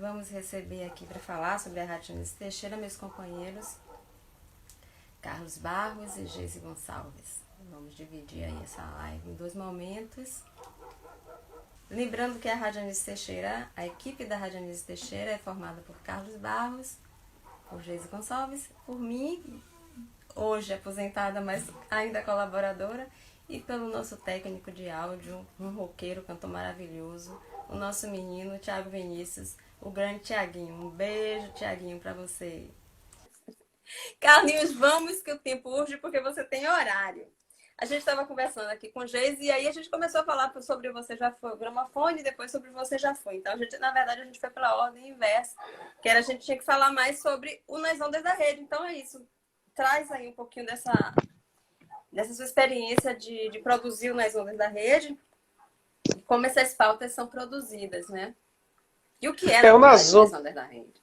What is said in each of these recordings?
Vamos receber aqui para falar sobre a Rádio Anísio Teixeira meus companheiros Carlos Barros e Geise Gonçalves. Vamos dividir aí essa live em dois momentos. Lembrando que a Rádio Anísio Teixeira, a equipe da Rádio Anísio Teixeira é formada por Carlos Barros, por Geise Gonçalves, por mim, hoje aposentada, mas ainda colaboradora, e pelo nosso técnico de áudio, um roqueiro, cantor maravilhoso, o nosso menino Thiago Vinícius, o grande Thiaguinho. Um beijo, Thiaguinho, para você. Carlinhos, vamos que o tempo urge porque você tem horário. A gente estava conversando aqui com o Geise e aí a gente começou a falar sobre Você Já Foi, o gramofone, e depois sobre Você Já Foi. Então, na verdade, a gente foi pela ordem inversa, que era a gente tinha que falar mais sobre o Nas Ondas da Rede. Então, é isso. Traz aí um pouquinho dessa sua experiência de produzir o Nas Ondas da Rede e como essas pautas são produzidas, né? E o que é, na verdade, Nas Ondas da Rede?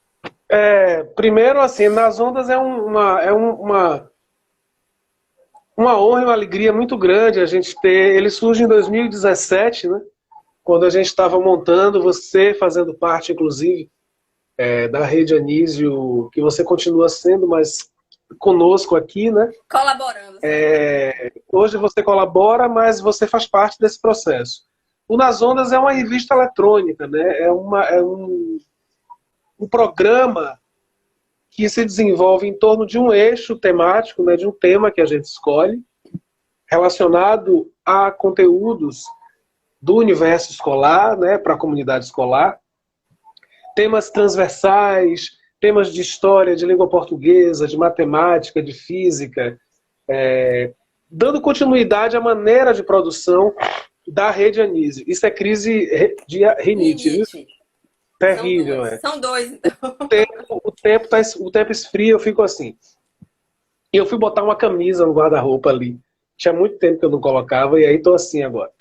Primeiro, assim, Nas Ondas é uma honra e uma alegria muito grande a gente ter. Ele surge em 2017, né? Quando a gente estava montando, você fazendo parte, inclusive, da Rede Anísio, que você continua sendo, mas conosco aqui, né? Colaborando. Hoje você colabora, mas você faz parte desse processo. O Nas Ondas é uma revista eletrônica, né? É um programa que se desenvolve em torno de um eixo temático, né, de um tema que a gente escolhe, relacionado a conteúdos do universo escolar, né, para a comunidade escolar, temas transversais, temas de história, de língua portuguesa, de matemática, de física, dando continuidade à maneira de produção da Rede Anísio. Isso é crise de rinite, viu? Terrível, São dois, então. O tempo esfria, eu fico assim. E eu fui botar uma camisa no guarda-roupa ali. Tinha muito tempo que eu não colocava, e aí tô assim agora.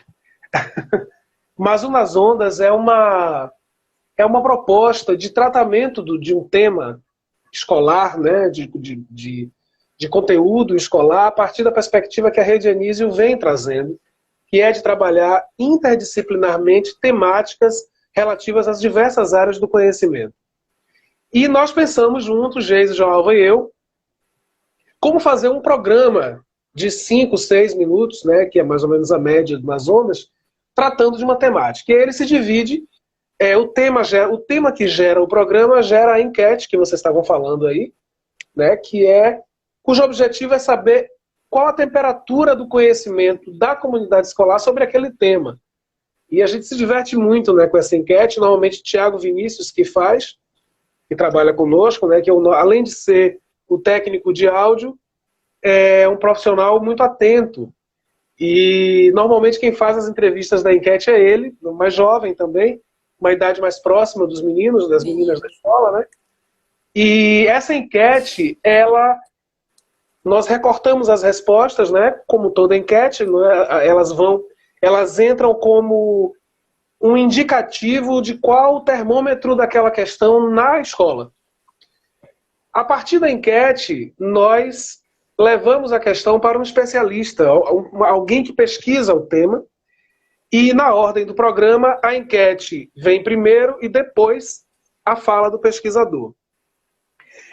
Mas o Nas Ondas é uma proposta de tratamento de um tema escolar, né, de conteúdo escolar, a partir da perspectiva que a Rede Anísio vem trazendo, que é de trabalhar interdisciplinarmente temáticas relativas às diversas áreas do conhecimento. E nós pensamos juntos, Geise, Joalva e eu, como fazer um programa de 5, 6 minutos, né, que é mais ou menos a média das ondas, tratando de uma temática. E ele se divide, o tema que gera o programa gera a enquete que vocês estavam falando aí, né, cujo objetivo é saber qual a temperatura do conhecimento da comunidade escolar sobre aquele tema. E a gente se diverte muito, né, com essa enquete. Normalmente Thiago Vinícius que faz, que trabalha conosco, né, que além de ser o técnico de áudio, é um profissional muito atento. E normalmente quem faz as entrevistas da enquete é ele, mais jovem também, uma idade mais próxima dos meninos, das meninas da escola, né? E essa enquete, nós recortamos as respostas, né, como toda enquete, né, elas entram como um indicativo de qual o termômetro daquela questão na escola. A partir da enquete, nós levamos a questão para um especialista, alguém que pesquisa o tema, e na ordem do programa, a enquete vem primeiro e depois a fala do pesquisador.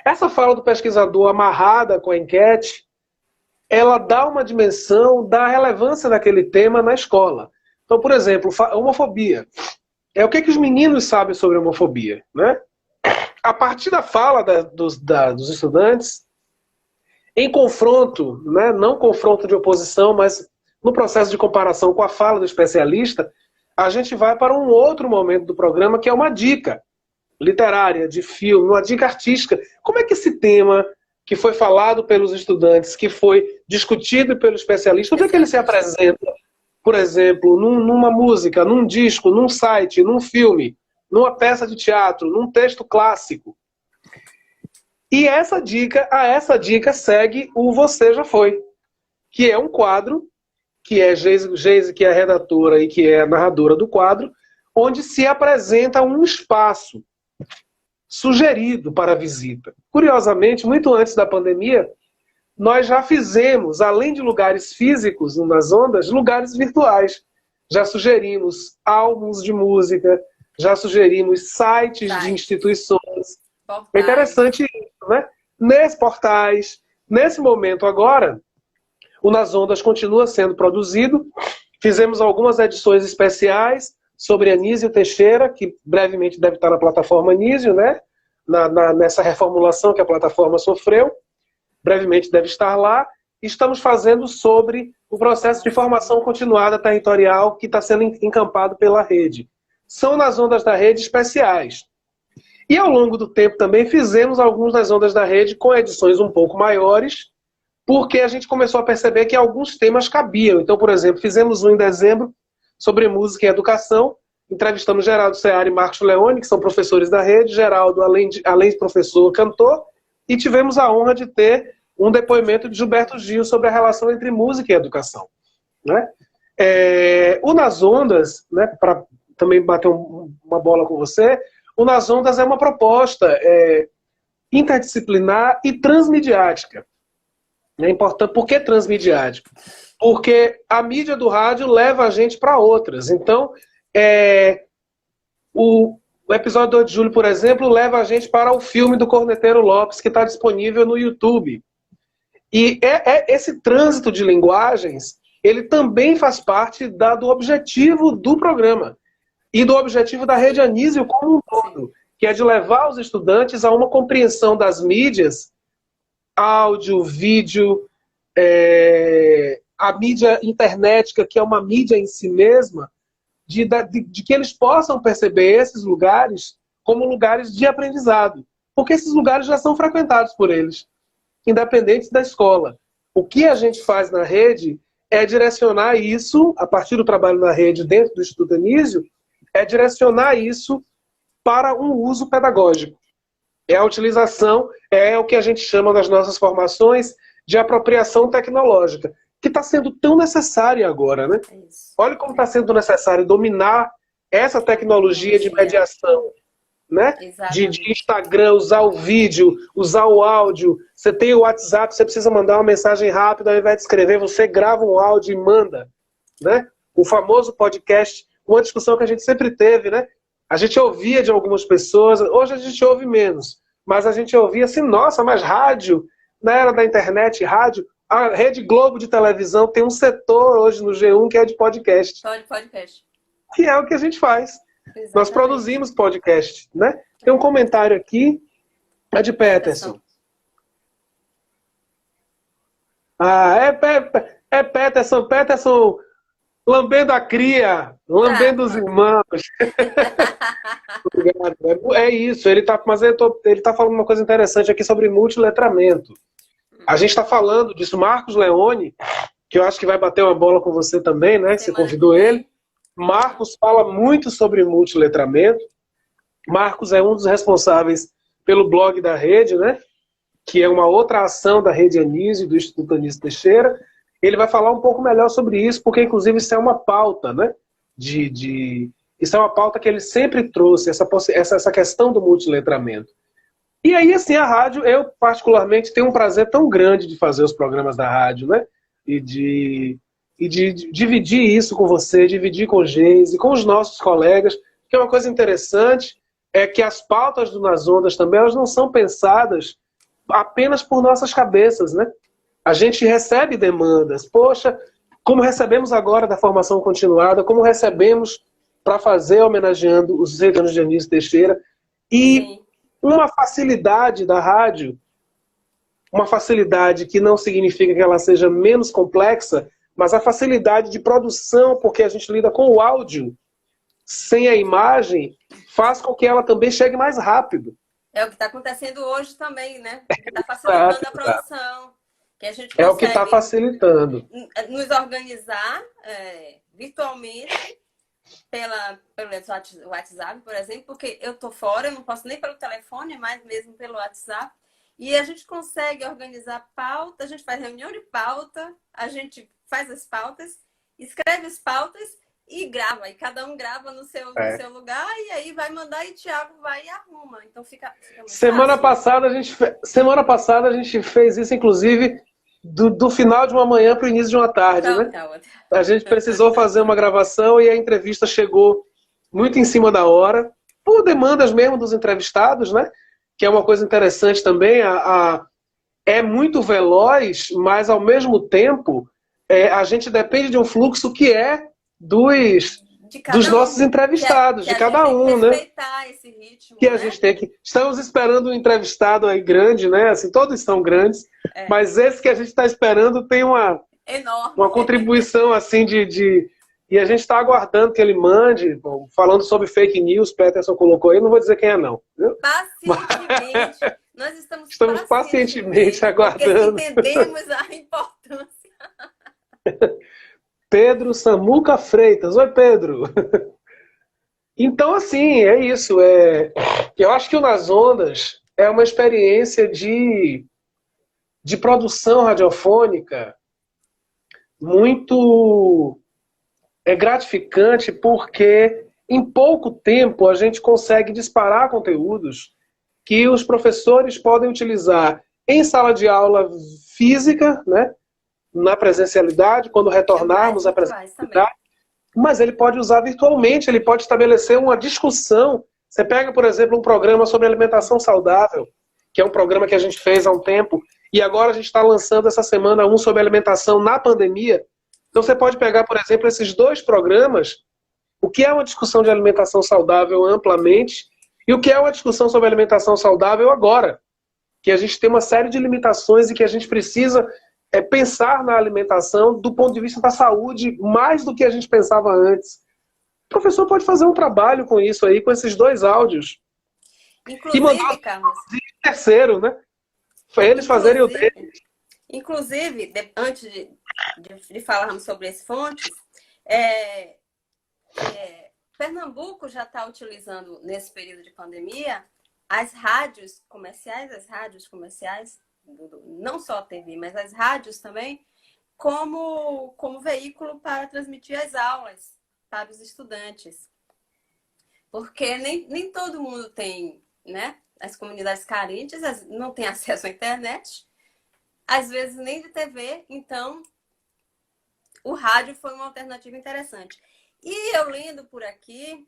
Essa fala do pesquisador amarrada com a enquete, ela dá uma dimensão da relevância daquele tema na escola. Então, por exemplo, homofobia. O que os meninos sabem sobre homofobia, né? A partir da fala dos estudantes, em confronto, né, não confronto de oposição, mas no processo de comparação com a fala do especialista, a gente vai para um outro momento do programa, que é uma dica literária, de filme, uma dica artística. Como é que esse tema que foi falado pelos estudantes, que foi discutido pelo especialista, onde é que ele se apresenta? Por exemplo, numa música, num disco, num site, num filme, numa peça de teatro, num texto clássico. E a essa dica segue o Você Já Foi, que é um quadro, que é Geise, que é a redatora e que é a narradora do quadro, onde se apresenta um espaço sugerido para a visita. Curiosamente, muito antes da pandemia, nós já fizemos, além de lugares físicos nas ondas, lugares virtuais. Já sugerimos álbuns de música, já sugerimos sites de instituições. Portais. É interessante isso, né? Nesses portais, nesse momento agora, o Nas Ondas continua sendo produzido. Fizemos algumas edições especiais sobre Anísio Teixeira, que brevemente deve estar na plataforma Anísio, né? Nessa reformulação que a plataforma sofreu. Brevemente deve estar lá. Estamos fazendo sobre o processo de formação continuada territorial que está sendo encampado pela rede. São Nas Ondas da Rede especiais. E ao longo do tempo também fizemos alguns Nas Ondas da Rede com edições um pouco maiores, porque a gente começou a perceber que alguns temas cabiam. Então, por exemplo, fizemos um em dezembro sobre música e educação. Entrevistamos Geraldo Seara e Marcos Leone, que são professores da rede. Geraldo, além de professor, cantor. E tivemos a honra de ter um depoimento de Gilberto Gil sobre a relação entre música e educação. Né? O Nas Ondas, né, para também bater uma bola com você, o Nas Ondas é uma proposta interdisciplinar e transmediática. É importante. Por que transmediático? Porque a mídia do rádio leva a gente para outras. Então, o episódio 2 de julho, por exemplo, leva a gente para o filme do Corneteiro Lopes, que está disponível no YouTube. E esse trânsito de linguagens, ele também faz parte do objetivo do programa e do objetivo da Rede Anísio como um todo, que é de levar os estudantes a uma compreensão das mídias, áudio, vídeo, a mídia internética, que é uma mídia em si mesma, de que eles possam perceber esses lugares como lugares de aprendizado. Porque esses lugares já são frequentados por eles, independentes da escola. O que a gente faz na rede é direcionar isso, a partir do trabalho na rede dentro do Instituto Anísio, é direcionar isso para um uso pedagógico. É a utilização, é o que a gente chama nas nossas formações de apropriação tecnológica, que está sendo tão necessária agora, né? Olha como está sendo necessário dominar essa tecnologia de mediação, né? De Instagram, usar o vídeo, usar o áudio. Você tem o WhatsApp, você precisa mandar uma mensagem rápida, ao invés de escrever, você grava um áudio e manda, né? O famoso podcast, uma discussão que a gente sempre teve, né? A gente ouvia de algumas pessoas, hoje a gente ouve menos, mas a gente ouvia assim, nossa, mas rádio, na era da internet, rádio, a Rede Globo de televisão tem um setor hoje no G1 que é de podcast. Só de podcast. Que é o que a gente faz. Exatamente. Nós produzimos podcast, né? Tem um comentário aqui, é de Peterson. Peterson. Peterson lambendo a cria, lambendo os irmãos. É isso, mas ele tá falando uma coisa interessante aqui sobre multiletramento. A gente está falando disso. Marcos Leone, que eu acho que vai bater uma bola com você também, né? Que você convidou ele. Marcos fala muito sobre multiletramento. Marcos é um dos responsáveis pelo blog da rede, né? Que é uma outra ação da Rede Anísio, do Instituto Anísio Teixeira. Ele vai falar um pouco melhor sobre isso, porque inclusive isso é uma pauta, né? Isso é uma pauta que ele sempre trouxe, essa questão do multiletramento. E aí, assim, a rádio, eu particularmente tenho um prazer tão grande de fazer os programas da rádio, né? E de dividir isso com você, dividir com o Geise, com os nossos colegas, que é uma coisa interessante, é que as pautas do Nas Ondas também, elas não são pensadas apenas por nossas cabeças, né? A gente recebe demandas, poxa, como recebemos agora da formação continuada, como recebemos para fazer homenageando os 6 anos de Anísio Teixeira, e uma facilidade da rádio, uma facilidade que não significa que ela seja menos complexa, mas a facilidade de produção, porque a gente lida com o áudio, sem a imagem, faz com que ela também chegue mais rápido. É o que está acontecendo hoje também, né? Está facilitando a produção. Que a gente é o que está facilitando. Nos organizar virtualmente pelo WhatsApp, por exemplo, porque eu estou fora, eu não posso nem pelo telefone, mas mesmo pelo WhatsApp. E a gente consegue organizar pauta, a gente faz reunião de pauta, a gente faz as pautas, escreve as pautas e grava. E cada um grava no seu lugar e aí vai mandar e Thiago vai e arruma. Então fica muito semana passada a gente fez isso, inclusive, do final de uma manhã para o início de uma tarde, né? A gente precisou fazer uma gravação e a entrevista chegou muito em cima da hora, por demandas mesmo dos entrevistados, né? Que é uma coisa interessante também, é muito veloz, mas ao mesmo tempo a gente depende de um fluxo que é dos nossos entrevistados, de cada um, né? Respeitar esse ritmo, que a gente tem que... Estamos esperando um entrevistado aí grande, né? Assim, todos são grandes, mas esse que a gente está esperando tem uma contribuição assim e a gente está aguardando que ele mande, bom, falando sobre fake news, Peterson colocou aí, não vou dizer quem é não. Viu? Pacientemente, nós estamos pacientemente aguardando. Porque entendemos a importância. Pedro Samuca Freitas. Oi, Pedro. Então, assim, é isso. Eu acho que o Nas Ondas é uma experiência de produção radiofônica muito gratificante, porque em pouco tempo a gente consegue disparar conteúdos que os professores podem utilizar em sala de aula física, né, na presencialidade, quando retornarmos à presencialidade, mas ele pode usar virtualmente, ele pode estabelecer uma discussão. Você pega, por exemplo, um programa sobre alimentação saudável, que é um programa que a gente fez há um tempo, e agora a gente está lançando essa semana um sobre alimentação na pandemia. Então você pode pegar, por exemplo, esses dois programas, o que é uma discussão de alimentação saudável amplamente, e o que é uma discussão sobre alimentação saudável agora, que a gente tem uma série de limitações e que a gente precisa pensar na alimentação do ponto de vista da saúde, mais do que a gente pensava antes. O professor pode fazer um trabalho com isso aí, com esses dois áudios. Inclusive, e mandar Carlos, o terceiro, né? Foi eles fazerem o dele. Inclusive, antes de falarmos sobre as fontes, Pernambuco já está utilizando, nesse período de pandemia, as rádios comerciais, não só a TV, mas as rádios também, como veículo para transmitir as aulas para os estudantes. Porque nem todo mundo tem, né? As comunidades carentes não têm acesso à internet, às vezes nem de TV, então o rádio foi uma alternativa interessante. E eu lendo por aqui,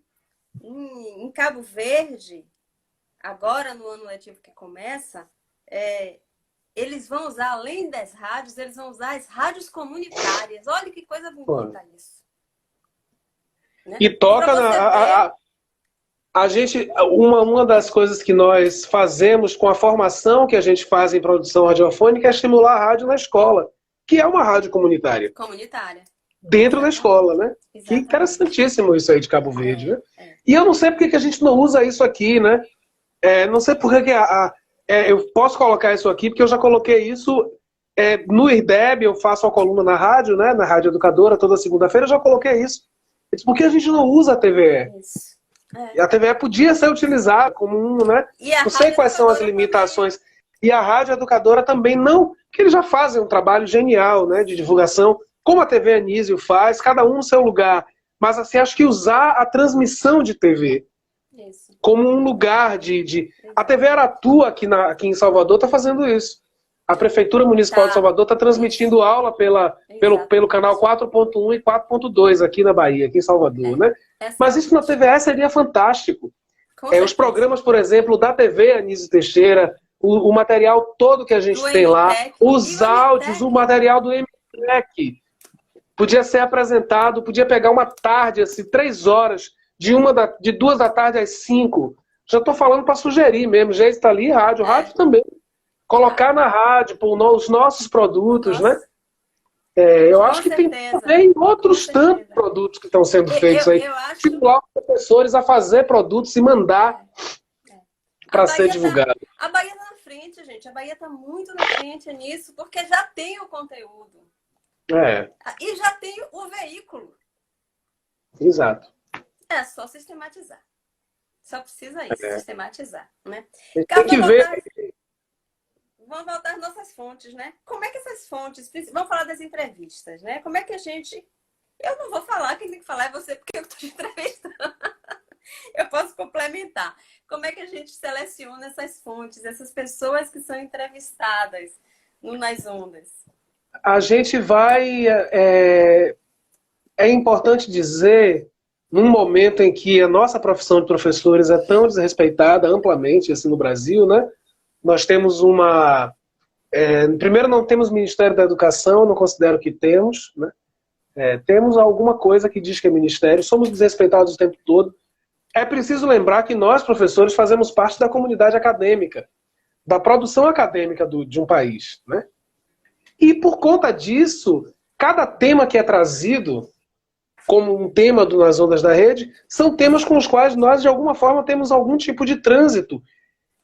em Cabo Verde, agora no ano letivo que começa, eles vão usar, além das rádios, eles vão usar as rádios comunitárias. Olha que coisa bonita isso. Né? E toca a gente, uma das coisas que nós fazemos com a formação que a gente faz em produção radiofônica é estimular a rádio na escola, que é uma rádio comunitária. Dentro da escola, né? Exatamente. Que interessantíssimo isso aí de Cabo Verde, né? E eu não sei porque que a gente não usa isso aqui, né? Não sei por que eu posso colocar isso aqui, porque eu já coloquei isso no IRDEB, eu faço uma coluna na rádio, né? Na Rádio Educadora, toda segunda-feira, eu já coloquei isso. Por que a gente não usa a TVE? Isso. E a TVE podia ser utilizada como né? Não sei quais são as limitações. Também. E a Rádio Educadora também não, porque eles já fazem um trabalho genial, né? De divulgação, como a TV Anísio faz, cada um no seu lugar. Mas assim, acho que usar a transmissão de TV como um lugar A TV Aratu aqui em Salvador está fazendo isso. A Prefeitura Municipal de Salvador está transmitindo aula pelo canal 4.1 e 4.2 aqui na Bahia, aqui em Salvador, né? Mas isso na TVE seria fantástico. Os programas, por exemplo, da TV Anísio Teixeira, o material todo que a gente tem lá, os áudios, o material do MTEC, podia ser apresentado, podia pegar uma tarde, assim, 3 horas, de 2 da tarde às 5. Já estou falando para sugerir mesmo, já está ali, rádio também. Colocar na rádio, os nossos produtos, né? Eu acho que tem outros tantos produtos que estão sendo feitos aí. Estimular os professores a fazer produtos e mandar para ser divulgado. A Bahia está na frente, gente. A Bahia está muito na frente nisso, porque já tem o conteúdo. E já tem o veículo. Exato. É só sistematizar. Só precisa isso, sistematizar, né? Tem que ver... Vamos voltar às nossas fontes, né? Como é que essas fontes... Vamos falar das entrevistas, né? Como é que a gente... Eu não vou falar, quem tem que falar é você, porque eu estou te entrevistando. Eu posso complementar. Como é que a gente seleciona essas fontes, essas pessoas que são entrevistadas no Nas Ondas? A gente vai... É importante dizer, num momento em que a nossa profissão de professores é tão desrespeitada amplamente assim no Brasil, né? Nós temos primeiro, não temos Ministério da Educação, não considero que temos, né? Temos alguma coisa que diz que é ministério, somos desrespeitados o tempo todo. É preciso lembrar que nós, professores, fazemos parte da comunidade acadêmica, da produção acadêmica de um país, né? E por conta disso, cada tema que é trazido como um tema Nas Ondas da Rede, são temas com os quais nós, de alguma forma, temos algum tipo de trânsito.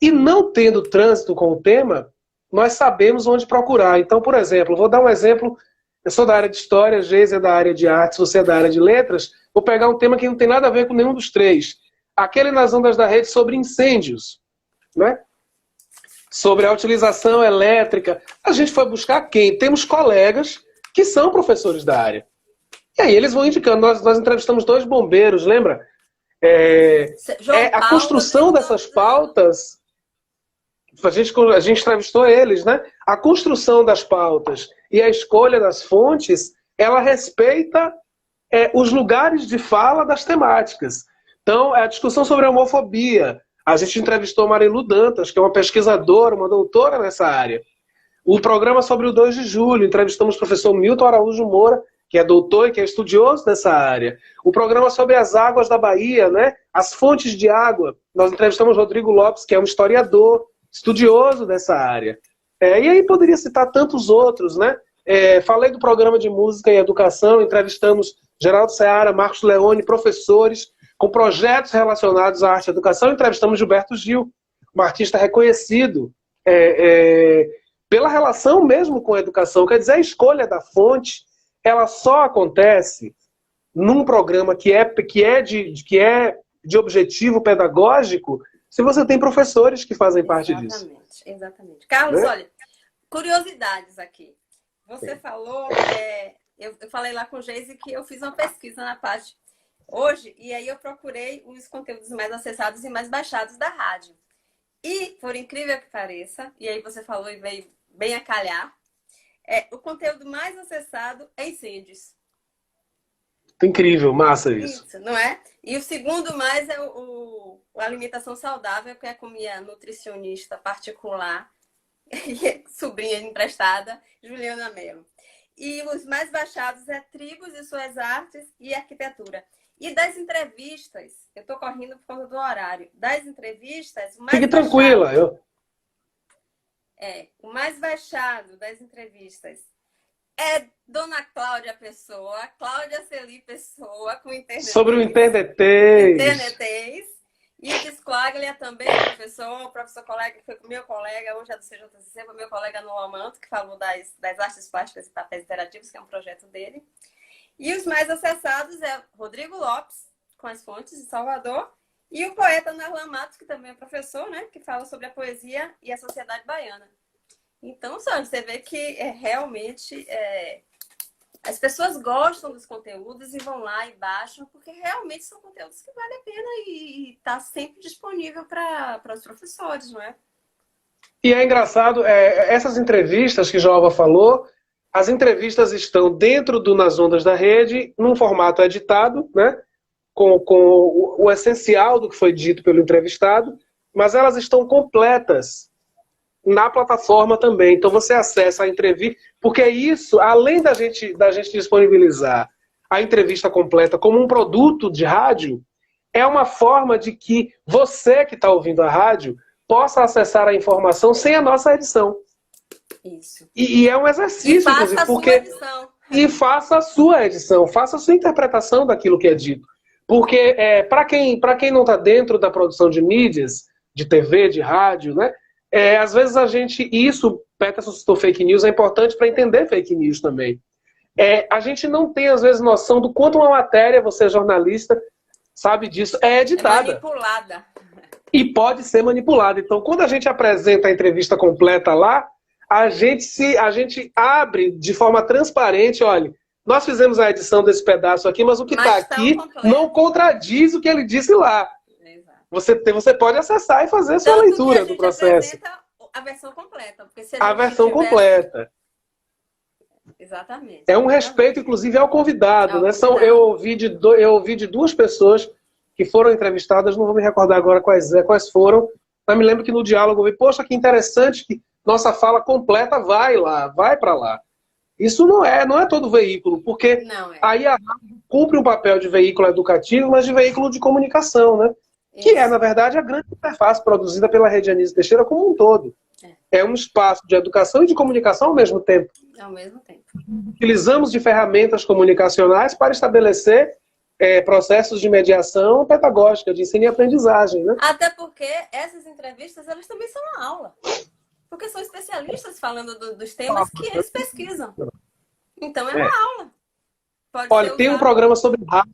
E não tendo trânsito com o tema, nós sabemos onde procurar. Então, por exemplo, vou dar um exemplo. Eu sou da área de História, Geise é da área de Artes, você é da área de Letras. Vou pegar um tema que não tem nada a ver com nenhum dos três. Aquele Nas Ondas da Rede sobre incêndios, né? Sobre a utilização elétrica. A gente foi buscar quem? Temos colegas que são professores da área. E aí eles vão indicando. Nós entrevistamos 2 bombeiros, lembra? A construção dessas pautas... A gente entrevistou eles, né? A construção das pautas e a escolha das fontes, ela respeita os lugares de fala das temáticas. Então, a discussão sobre a homofobia. A gente entrevistou Marilu Dantas, que é uma pesquisadora, uma doutora nessa área. O programa sobre o 2 de julho, entrevistamos o professor Milton Araújo Moura, que é doutor e que é estudioso dessa área. O programa sobre as águas da Bahia, né? As fontes de água. Nós entrevistamos Rodrigo Lopes, que é um historiador, estudioso dessa área. E aí poderia citar tantos outros, né? Falei do programa de música e educação, entrevistamos Geraldo Seara, Marcos Leone, professores com projetos relacionados à arte e educação, entrevistamos Gilberto Gil, um artista reconhecido pela relação mesmo com a educação. Quer dizer, a escolha da fonte, ela só acontece num programa que é de objetivo pedagógico, se você tem professores que fazem parte disso. Exatamente. Carlos, olha, curiosidades aqui. Você falou, eu falei lá com o Geise que eu fiz uma pesquisa na página hoje, e aí eu procurei os conteúdos mais acessados e mais baixados da rádio. E, por incrível que pareça, e aí você falou e veio bem a calhar, o conteúdo mais acessado é incêndios. Incrível, massa isso. Isso, não é? E o segundo mais é a alimentação saudável, que é com minha nutricionista particular, sobrinha emprestada, Juliana Mello. E os mais baixados é tribos e suas artes e arquitetura. E das entrevistas, eu estou correndo por causa do horário, das entrevistas... O mais Fique tranquila. O mais baixado das entrevistas é Dona Cláudia Pessoa, Cláudia Celi Pessoa, com internetês. Sobre o internetês. E o Desclaglia também, o professor colega, que foi meu colega, hoje é do CJCC, foi meu colega no Amanto, que falou das artes plásticas e papéis interativos, que é um projeto dele. E os mais acessados é Rodrigo Lopes, com as fontes de Salvador, e o poeta Narlan Matos, que também é professor, né, que fala sobre a poesia e a sociedade baiana. Então, só você vê que realmente as pessoas gostam dos conteúdos e vão lá e baixam, porque realmente são conteúdos que valem a pena e está sempre disponível para os professores, não é? E é engraçado, essas entrevistas que Joelma falou, as entrevistas estão dentro do Nas Ondas da Rede, num formato editado, né? Com o essencial do que foi dito pelo entrevistado, mas elas estão completas na plataforma também. Então você acessa a entrevista, porque isso, além da gente disponibilizar a entrevista completa como um produto de rádio, é uma forma de que você que está ouvindo a rádio possa acessar a informação sem a nossa edição. Isso. E é um exercício, inclusive, porque... E faça a sua edição, faça a sua interpretação daquilo que é dito. Porque para quem não está dentro da produção de mídias, de TV, de rádio, né? Às vezes isso, Peterson citou fake news, é importante para entender fake news também. A gente não tem, às vezes, noção do quanto uma matéria, você é jornalista, sabe disso, é editada. É manipulada. E pode ser manipulada. Então, quando a gente apresenta a entrevista completa lá, a gente abre de forma transparente, olha, nós fizemos a edição desse pedaço aqui, mas o que está aqui não contradiz o que ele disse lá. Você pode acessar e fazer a sua leitura do processo. A versão completa. Porque se a versão completa. Exatamente. É um respeito, inclusive, ao convidado, né? Eu ouvi de duas pessoas que foram entrevistadas, não vou me recordar agora quais foram, mas me lembro que no diálogo eu vi, poxa, que interessante que nossa fala completa vai lá, vai para lá. Isso não é todo veículo, porque Não é. aí a rádio cumpre um papel de veículo educativo, mas de veículo de comunicação, né? Que é, Isso. na verdade, a grande interface produzida pela Rede Anísio Teixeira como um todo. É um espaço de educação e de comunicação ao mesmo tempo. Ao mesmo tempo. Utilizamos de ferramentas comunicacionais para estabelecer processos de mediação pedagógica, de ensino e aprendizagem, né? Até porque essas entrevistas, elas também são uma aula. Porque são especialistas falando dos temas que eles pesquisam. Então é uma aula. Pode Olha, ser tem um usado. programa sobre rádio.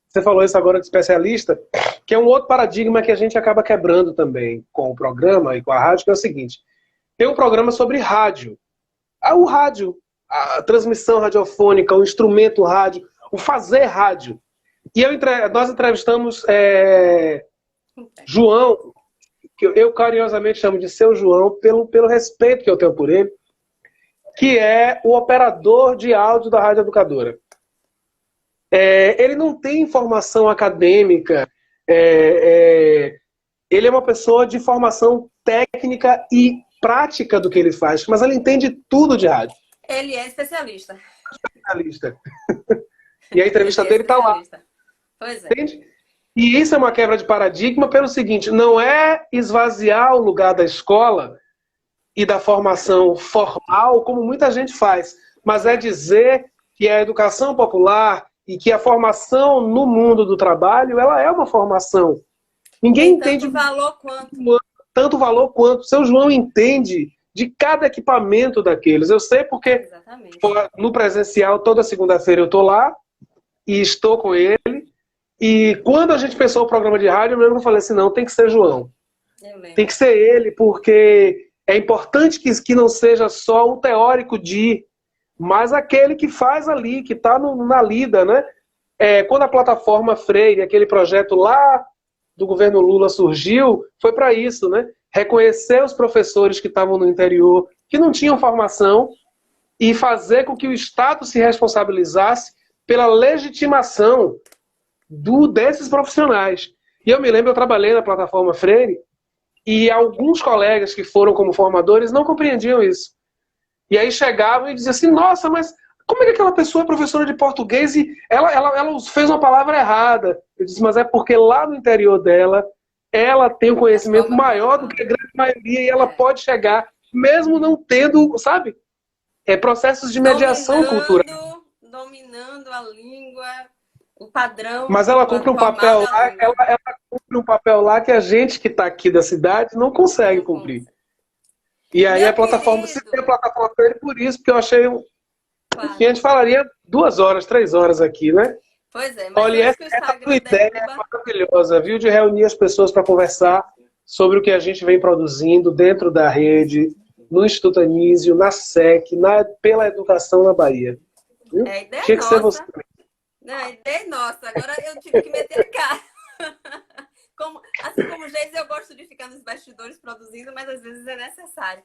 Você falou isso agora de especialista, que é um outro paradigma que a gente acaba quebrando também com o programa e com a rádio, que é o seguinte. Tem um programa sobre rádio. O rádio, a transmissão radiofônica, o instrumento rádio, o fazer rádio. E nós entrevistamos João, que eu carinhosamente chamo de seu João, pelo respeito que eu tenho por ele, que é o operador de áudio da Rádio Educadora. Ele não tem formação acadêmica, ele é uma pessoa de formação técnica e prática do que ele faz, mas ele entende tudo de rádio. Ele é especialista. Especialista. E a entrevista dele está lá. Pois é. Entende? E isso é uma quebra de paradigma pelo seguinte, não é esvaziar o lugar da escola e da formação formal, como muita gente faz, mas é dizer que a educação popular e que a formação no mundo do trabalho, ela é uma formação. Ninguém entende tanto valor quanto. Seu João entende de cada equipamento daqueles. Eu sei porque Exatamente. No presencial, toda segunda-feira eu estou lá e estou com ele. E quando a gente pensou o programa de rádio, eu mesmo falei assim, não, tem que ser João. Tem que ser ele, porque é importante que não seja só o teórico mas aquele que faz ali, que está na lida, né? Quando a plataforma Freire, aquele projeto lá do governo Lula surgiu, foi para isso, né? Reconhecer os professores que estavam no interior, que não tinham formação, e fazer com que o Estado se responsabilizasse pela legitimação desses profissionais. E eu me lembro, eu trabalhei na plataforma Freire, e alguns colegas que foram como formadores não compreendiam isso. E aí chegavam e diziam assim, nossa, mas como é que aquela pessoa é professora de português e ela fez uma palavra errada? Eu disse, mas é porque lá no interior dela, ela tem um conhecimento maior do que a grande maioria e ela pode chegar, mesmo não tendo, sabe? Processos de mediação cultural. Dominando a língua, o padrão. Mas ela cumpre um papel lá, ela cumpre um papel lá que a gente que está aqui da cidade não consegue cumprir. E aí a plataforma, você tem a plataforma para ele por isso, porque eu achei. Enfim, a gente falaria 2 horas, 3 horas aqui, né? Pois é, mas olha, essa tua ideia é maravilhosa, viu? De reunir as pessoas para conversar sobre o que a gente vem produzindo dentro da rede, no Instituto Anísio, na SEC, pela educação na Bahia. Viu? É a ideia Tinha que ser você. Não, a ideia é nossa. Agora eu tive que meter a cara. Assim como o Geis, eu gosto de ficar nos bastidores produzindo, mas às vezes é necessário.